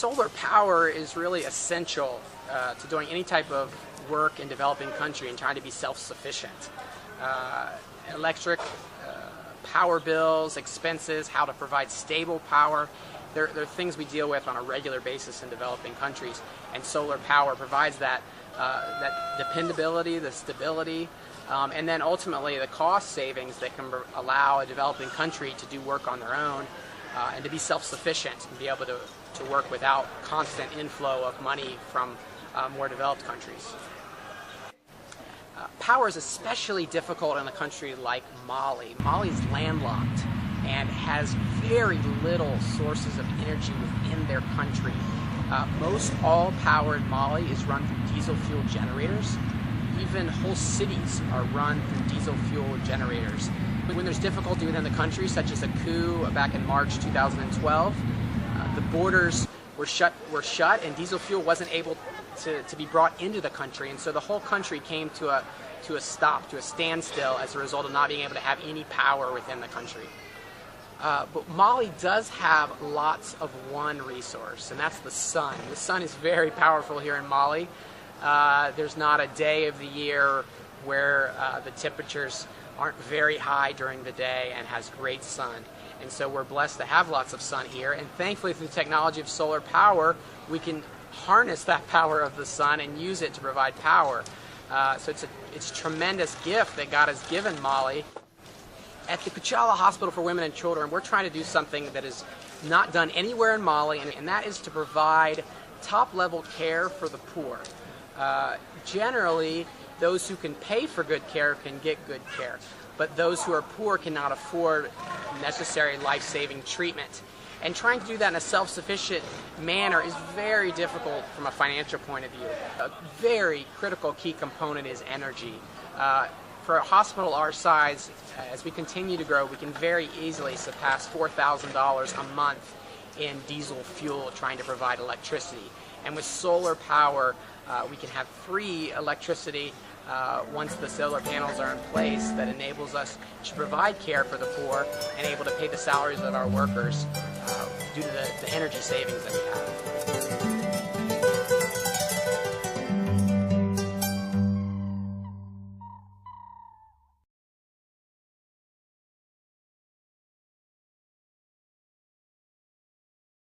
Solar power is really essential to doing any type of work in developing country and trying to be self-sufficient. Electric power bills, expenses, how to provide stable power, they're things we deal with on a regular basis in developing countries, and solar power provides that dependability, the stability, and then ultimately the cost savings that can allow a developing country to do work on their own and to be self-sufficient and be able to work without constant inflow of money from more developed countries. Power is especially difficult in a country like Mali. Mali is landlocked and has very little sources of energy within their country. Most all power in Mali is run through diesel fuel generators. Even whole cities are run through diesel fuel generators. When there's difficulty within the country, such as a coup back in March 2012, the borders were shut and diesel fuel wasn't able to be brought into the country, and so the whole country came to a stop, to a standstill as a result of not being able to have any power within the country. But Mali does have lots of one resource, and that's the sun. The sun is very powerful here in Mali. There's not a day of the year where the temperatures aren't very high during the day and has great sun. And so we're blessed to have lots of sun here, and thankfully through the technology of solar power we can harness that power of the sun and use it to provide power. So it's a tremendous gift that God has given Mali. At the Kuchala Hospital for Women and Children, we're trying to do something that is not done anywhere in Mali, and that is to provide top-level care for the poor. Generally, those who can pay for good care can get good care, but those who are poor cannot afford necessary life-saving treatment. And trying to do that in a self-sufficient manner is very difficult from a financial point of view. A very critical key component is energy. For a hospital our size, as we continue to grow, we can very easily surpass $4,000 a month in diesel fuel trying to provide electricity. And with solar power, we can have free electricity once the solar panels are in place that enables us to provide care for the poor and able to pay the salaries of our workers due to the energy savings that we have.